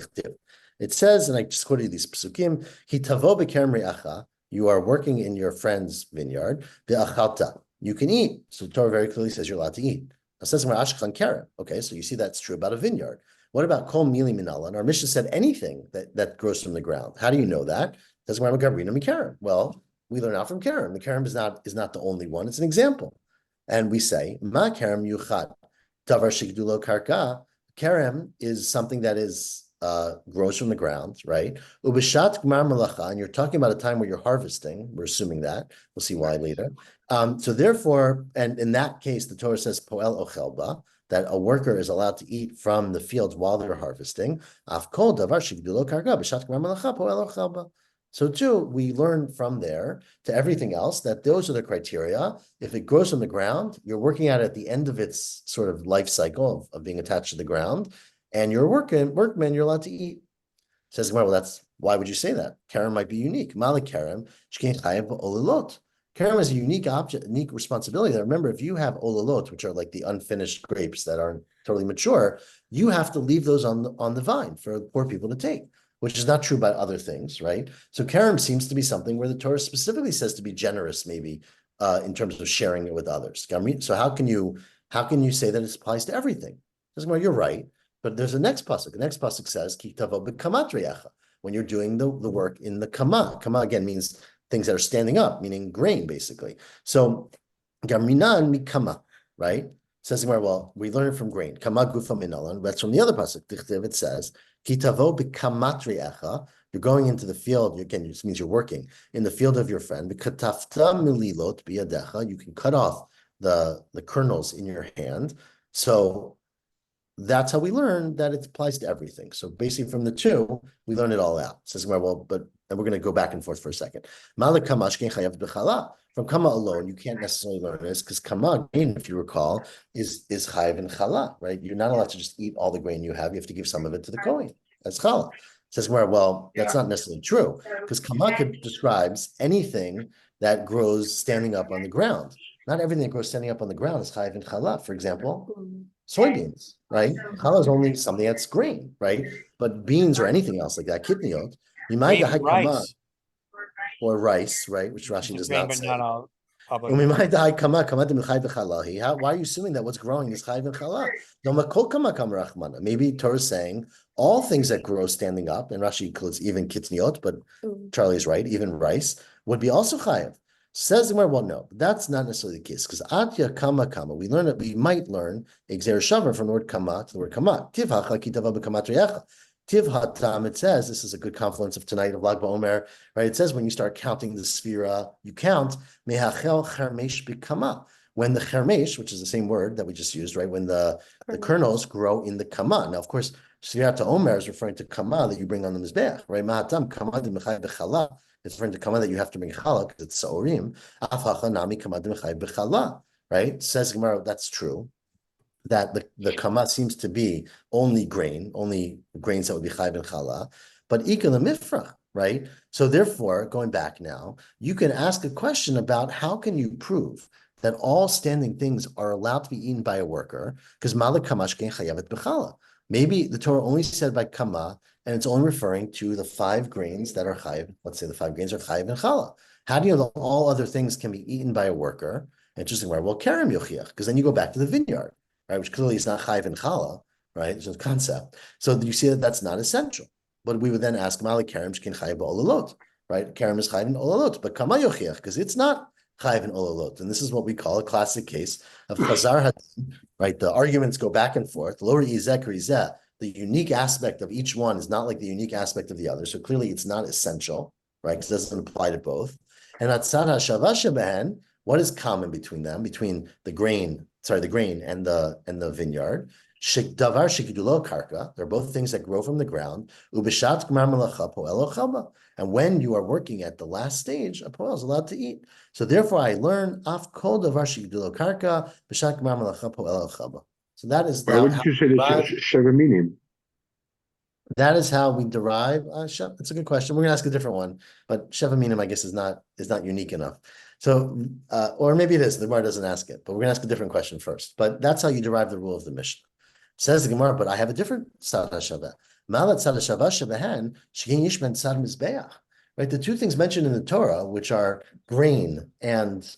it says, and I just quoted these psukim, Hitavo bekerem re'acha, you are working in your friend's vineyard, ve'achalta, you can eat. So the Torah very clearly says you're allowed to eat. Now says the Gemara, ashkan kerem. Okay, so you see that's true about a vineyard. What about kol mili minalan? Our Mishnah said anything that grows from the ground. How do you know that? Says the Gemara, gabrina mikerem. Well, we learn out from kerem. The kerem is not the only one. It's an example. And we say, ma kerem yuchat davar shigdulo karka. Kerem is something that is grows from the ground, right? Ubishat gmar malacha, and you're talking about a time where you're harvesting. We're assuming that. We'll see why later. So therefore, and in that case, the Torah says poel ochelba, that a worker is allowed to eat from the fields while they're harvesting. Afkol davar shigdulo karka b'shat gmar malacha poel ochelba. So too, we learn from there to everything else that those are the criteria. If it grows from the ground, you're working at the end of its sort of life cycle of being attached to the ground, and you're workman, you're allowed to eat. Says, well, that's why would you say that? Kerem might be unique. Malik kerem, shkein chayav olilot. Kerem is a unique object, unique responsibility. That remember, if you have olilot, which are like the unfinished grapes that aren't totally mature, you have to leave those on the vine for poor people to take, which is not true about other things, right? So kerem seems to be something where the Torah specifically says to be generous, maybe in terms of sharing it with others. So how can you say that it applies to everything? Well, you're right, but there's a next pasuk. The next pasuk says ki tavo b'kamat re'acha, when you're doing the work in the kama. Kama again means things that are standing up, meaning grain, basically. So gaminan mikama, right? Says well, we learn from grain. Kama gufa minalan. That's from the other pasuk. It says kitavo b'kamat re'acha. You're going into the field. Again, this means you're working in the field of your friend. B'katafta mililot biyadecha. You can cut off the kernels in your hand. So that's how we learn that it applies to everything. So basically, from the two, we learn it all out. Says well, and we're going to go back and forth for a second. Malik kamash kein chayav b'chala. From kama alone, you can't necessarily learn this because kama, if you recall, is chayav and chala, right? You're not allowed to just eat all the grain you have. You have to give some of it to the kohen. That's chala. Says well, that's not necessarily true because kama describes anything that grows standing up on the ground. Not everything that grows standing up on the ground is chayav and chala. For example, soybeans, right? Challah is only something that's green, right? But beans or anything else like that, kidneyot, you might rice. Or rice, right? Which Rashi does not say. Why Why are you assuming that what's growing is chayv and challah? Maybe Torah is saying all things that grow standing up, and Rashi includes even kidneyot, but Charlie is right, even rice would be also chayav. Says the Gemara, well, no, that's not necessarily the case because atya kama, we learn that we might learn exer shavar from the word kama to the word kama. Tivhacha kitava b'kamat re'echa. Tivhatam, it says, this is a good confluence of tonight of Lag BaOmer, right? It says when you start counting the sphira, you count mehachel chermesh b'kama. When the chermesh, which is the same word that we just used, right? When the kernels grow in the kama. Now, of course, Sfirat Omer is referring to kama that you bring on the mizbeach, right? Mahatam kama d'mechai b'chala. It's referring to kama that you have to bring challah because it's saorim. Afacha nami kama d'mechai b'chala, right? Says Gemara, that's true. That the kama seems to be only grains that would be chayv and challah, but ikon the mifrach, right? So therefore, going back now, you can ask a question about how can you prove that all standing things are allowed to be eaten by a worker, because malik kamash kein chayavet b'chala. Maybe the Torah only said by kama, and it's only referring to the 5 grains that are chayiv. Let's say the 5 grains are chayiv and challah. How do you know that all other things can be eaten by a worker? Interesting, well, kerem yochiach, because then you go back to the vineyard, right? Which clearly is not chayiv and challah, right? It's a concept. So you see that that's not essential. But we would then ask, Mali Kerem Shkin Chayiv Olalot, right? Kerem is Chayiv in Olalot, but Kama Yochiach, because it's not Chayiv in Olalot. And this is what we call a classic case of Chazar Hadin, right? The arguments go back and forth. Lower Izek or Izeh, the unique aspect of each one is not like the unique aspect of the other. So clearly it's not essential, right? Because it doesn't apply to both. And Atzad HaShavah Shebehen, what is common between them, between the grain and the vineyard? Davar shikidulo karka. They're both things that grow from the ground. Ubishat gmar melacha poelo chaba. And when you are working at the last stage, a poel is allowed to eat. So therefore, I learn af kol davar shikidulo karka bishat gmar melacha poelo chaba. So that is. Why wouldn't you say the sheva minim? That is how we derive. It's a good question. We're gonna ask a different one, but sheva minim, I guess, is not unique enough. So, or maybe it is. The Gemara doesn't ask it, but we're gonna ask a different question first. But that's how you derive the rule of the Mishnah. Says the Gemara, but I have a different tzad hashava. Malat tzad hashava shebehen shegin yishben tzad mizbeach. Right, the two things mentioned in the Torah, which are grain and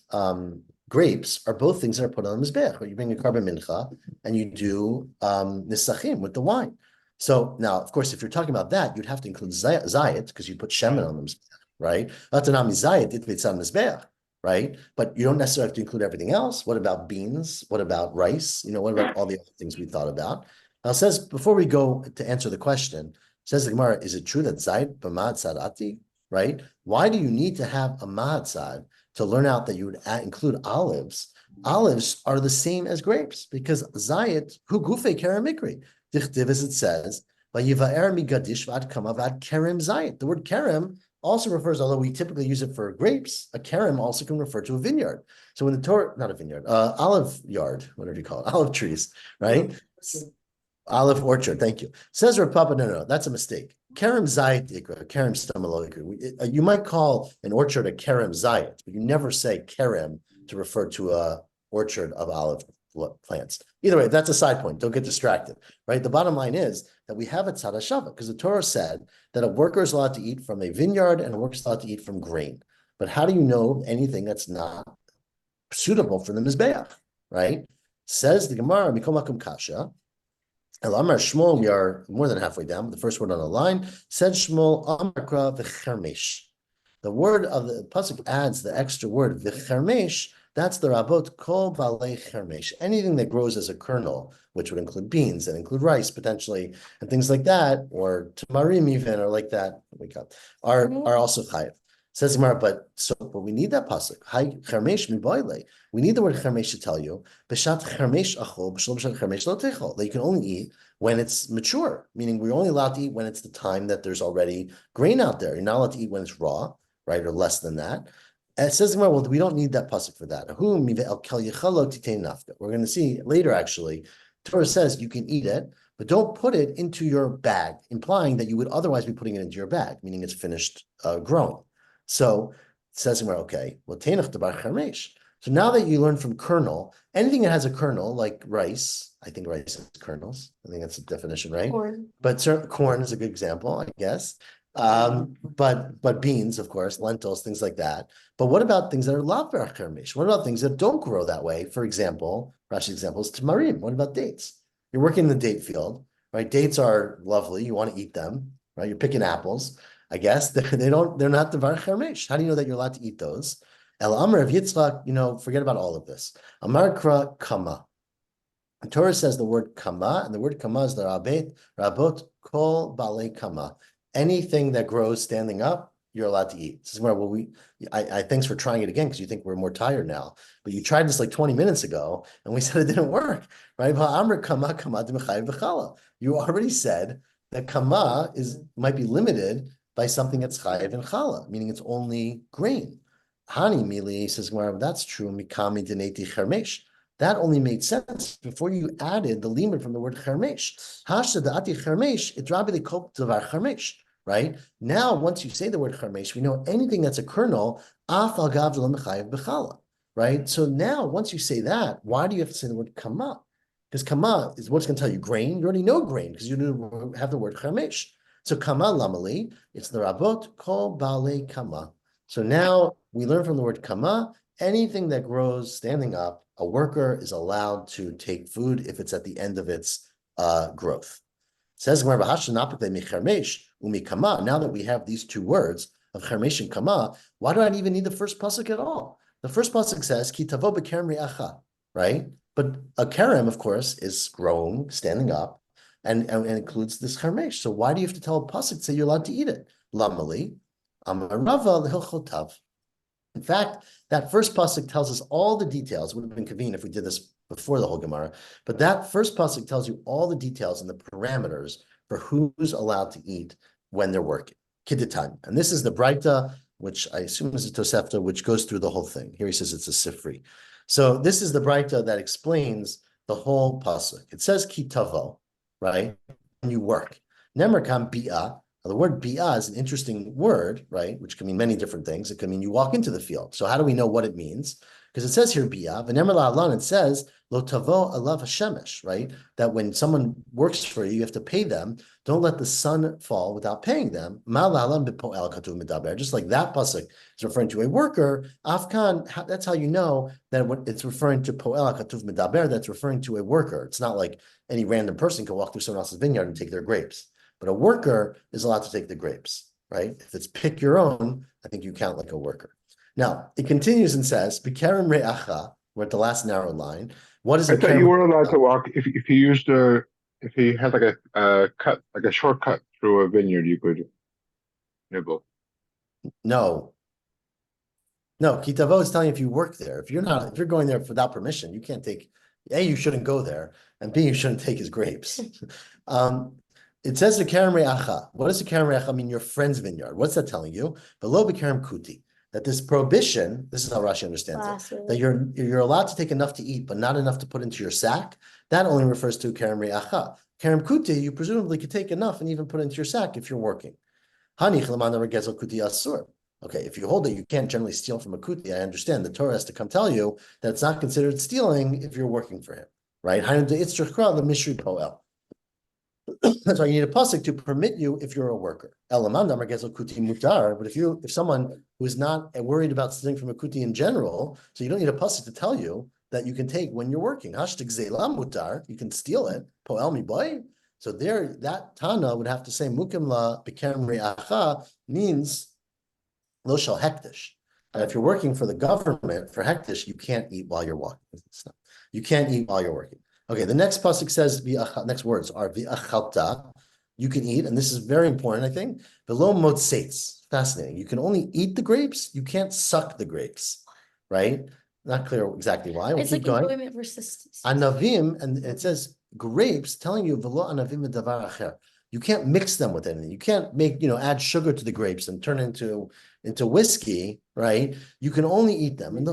grapes, are both things that are put on the mizbeach. Right? You bring a carbon mincha and you do nisachim with the wine. So now, of course, if you're talking about that, you'd have to include zayit because you put shemen on the mizbeach, right? Atanami zayit it tzad mizbeach. Right? But you don't necessarily have to include everything else. What about beans? What about rice? What about all the other things we thought about? Now it says, before we go to answer the question, says the Gemara, is it true that Zayd b'ma'at sadati? Right? Why do you need to have a ma'atzad to learn out that you would include olives? Olives are the same as grapes because Zayd, hu gufe kerem mikri. Dichtiv, as it says, v'yivaer migadish v'ad kama v'ad kerem Zayd. The word kerem also refers, although we typically use it for grapes, a kerem also can refer to a vineyard. So when the Torah, not a vineyard, olive yard, whatever you call it, olive trees, right? Olive orchard, thank you. Says Rav Papa, no, that's a mistake. Kerem zayit ikra, kerem stamalo ikra. You might call an orchard a kerem zayit, but you never say kerem to refer to a orchard of olive plants. Either way, that's a side point. Don't get distracted, right? The bottom line is that we have a tzad hashava because the Torah said that a worker is allowed to eat from a vineyard and a worker is allowed to eat from grain. But how do you know anything that's not suitable for the mizbeach, right? Says the Gemara, Mikol Makom Kasha. Amar Shmuel, we are more than halfway down. The first word on the line said Shmuel Amarkra v'chermesh. The word of the pasuk adds the extra word v'chermesh. That's the Rabot Kol Balei Chermesh. Anything that grows as a kernel, which would include beans and include rice potentially, and things like that, or tamarim even, or like that, are also chayiv. Says Gemara, but we need that pasuk. Hi Chermesh miboile. We need the word Chermesh to tell you Beshat Chermesh achol b'shel Beshat Chermesh lo techol, that you can only eat when it's mature, meaning we're only allowed to eat when it's the time that there's already grain out there. You're not allowed to eat when it's raw, right, or less than that. And it says, well, we don't need that pasuk for that. We're going to see later, actually, Torah says you can eat it, but don't put it into your bag, implying that you would otherwise be putting it into your bag, meaning it's finished growing. So it says, okay, well, so now that you learn from kernel, anything that has a kernel, like rice, I think rice is kernels. I think that's the definition, right? Corn. But corn is a good example, I guess. But beans, of course, lentils, things like that. But what about things that are lav chermesh? What about things that don't grow that way? For example, Rashi's example is tamarim. What about dates? You're working in the date field, right? Dates are lovely. You want to eat them, right? You're picking apples. I guess they're not the var chermesh. How do you know that you're allowed to eat those? El Amar of Yitzchak, forget about all of this. Amar kra kama. The Torah says the word kama, and the word kama is the rabot kol balei kama. Anything that grows standing up, you're allowed to eat. This is where I thanks for trying it again because you think we're more tired now. But you tried this like 20 minutes ago, and we said it didn't work, right? You already said that kama might be limited by something that's chayiv and chala, meaning it's only grain. Hani mili says, that's true. Mikami deneti chermesh. That only made sense before you added the limud from the word chermesh. Hasha da'ati chermesh, it rabbi the kol davar chermesh, right? Now, once you say the word chermesh, we know anything that's a kernel, af al gav l'mechayev b'chala, right? So now, once you say that, why do you have to say the word kama? Because kama is what's going to tell you grain. You already know grain because you have the word chermesh. So kama lamali, it's the rabot kol bale kama. So now we learn from the word kama, anything that grows standing up, a worker is allowed to take food if it's at the end of its growth. It says now that we have these two words of chermesh and kama, why do I even need the first pasuk at all? The first pasuk says ki tavo b'kerem ri'acha, right? But a kerem, of course, is growing, standing up, and includes this chermesh. So why do you have to tell a pasuk to say you're allowed to eat it? Lamali, amar Rava l'hilchotav. In fact, that first pasuk tells us all the details. It would have been convenient if we did this before the whole Gemara, but that first pasuk tells you all the details and the parameters for who's allowed to eat when they're working. Kiddutan, and this is the Braita, which I assume is a Tosefta, which goes through the whole thing. Here he says it's a Sifri. So this is the Braita that explains the whole pasuk. It says kitavo, right? When you work. Nemerkam bi'ah. The word bi'ah is an interesting word, right? Which can mean many different things. It can mean you walk into the field. So how do we know what it means? Because it says here bi'ah, v'nemer la'alan, it says lo tavo alav hashemesh, right? That when someone works for you, you have to pay them. Don't let the sun fall without paying them. Ma la'alan b'po'el katuv medaber. Just like that pasuk is referring to a worker, afkan, that's how you know that it's referring to po'el katuv medaber, that's referring to a worker. It's not like any random person can walk through someone else's vineyard and take their grapes. But a worker is allowed to take the grapes, right? If it's pick your own, I think you count like a worker. Now, it continues and says, B'kerem re'acha, we're at the last narrow line. What is I a thought you weren't allowed to walk if you if he had like a cut, like a shortcut through a vineyard, you could nibble. No. No, Kitavo is telling you if you work there. If you're going there without permission, you can't take, A, you shouldn't go there, and B, you shouldn't take his grapes. It says the kerem re'acha. What does the kerem re'acha mean? Your friend's vineyard. What's that telling you? Below the kerem kuti. That this prohibition, this is how Rashi understands it, that you're allowed to take enough to eat, but not enough to put into your sack. That only refers to kerem re'acha. Kerem kuti, you presumably could take enough and even put into your sack if you're working. Hanich l'man regezel kuti asur. Okay, if you hold it, you can't generally steal from a kuti. I understand the Torah has to come tell you that it's not considered stealing if you're working for him, right? That's why you need a pasuk to permit you if you're a worker. But if someone who is not worried about stealing from a kuti in general, so you don't need a pasuk to tell you that you can take when you're working. You can steal it. So there, that Tana would have to say mukim la b'kerem re'acha means lo shel hektish. And if you're working for the government for hektish, you can't eat while you're walking. You can't eat while you're working. Okay, the next pasuk says, next words are v'achalta, you can eat, and this is very important, I think, below motzaei, fascinating. You can only eat the grapes, you can't suck the grapes, right? Not clear exactly why. We'll It's keep like going. enjoyment versus Anavim, and it says grapes, telling you v'lo anavim davar acher. You can't mix them with anything. You can't make, add sugar to the grapes and turn into whiskey, right? You can only eat them. And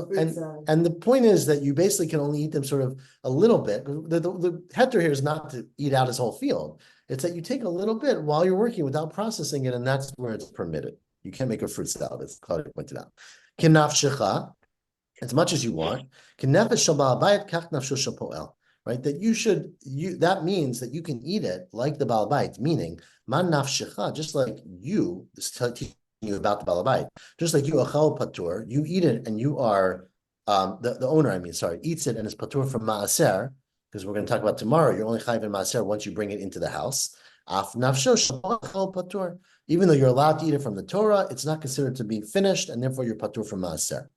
the point is that you basically can only eat them sort of a little bit. The heter here is not to eat out his whole field. It's that you take a little bit while you're working without processing it, and that's where it's permitted. You can't make a fruit salad, as Claudia pointed out. Kinafshecha, as much as you want. Kinefesh shel ba'al bayit kach nafsho shel po'el. Right, that means that you can eat it like the Baal Bayit, meaning man nafshecha, just like you, this teaching you about the Baal Bayit, just like you achal patur, you eat it and you are the owner, eats it and is patur from maaser, because we're going to talk about tomorrow. You're only chayiv in maaser once you bring it into the house. Af nafsho achal patur, even though you're allowed to eat it from the Torah, it's not considered to be finished, and therefore you're patur from maaser.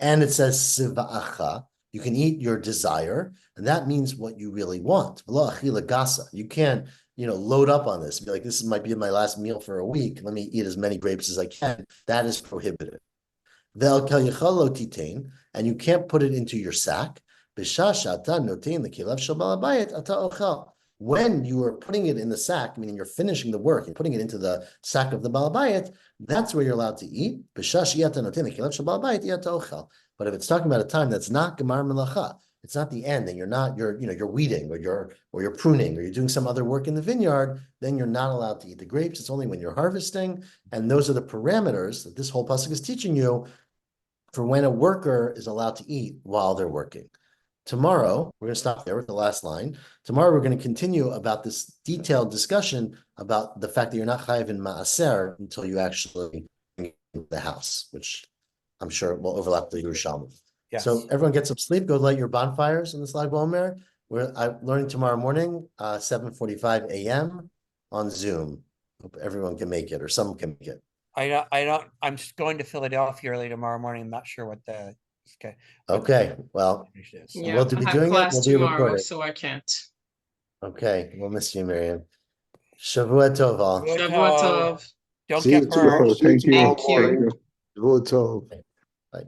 And it says siva'acha. You can eat your desire, and that means what you really want. You can't, load up on this. Be like, this might be my last meal for a week. Let me eat as many grapes as I can. That is prohibited. And you can't put it into your sack. When you are putting it in the sack, meaning you're finishing the work, you're putting it into the sack of the Baal Bayit, that's where you're allowed to eat. But if it's talking about a time that's not gemar melacha, it's not the end, and you're weeding or you're pruning or you're doing some other work in the vineyard, then you're not allowed to eat the grapes. It's only when you're harvesting, and those are the parameters that this whole pasuk is teaching you for when a worker is allowed to eat while they're working. Tomorrow, we're going to stop there with the last line. Tomorrow, we're going to continue about this detailed discussion about the fact that you're not chayiv in maaser until you actually bring it into the house, which I'm sure will overlap the Yerushalmi. Yes. So everyone get some sleep, go light your bonfires in this Lag BaOmer, I'm learning tomorrow morning, 7:45 a.m. on Zoom. Hope everyone can make it, or some can make it. I'm just going to Philadelphia early tomorrow morning. I'm not sure what the, okay. Okay, well, Yeah, we'll be I have doing it. class We'll be tomorrow, recording. so I can't. Okay, we'll miss you, Miriam. Shavua tov all. Shavua tov. Don't See you get tomorrow. burned. See you Thank you. tomorrow Thank you. morning. Shavua tov. Bye.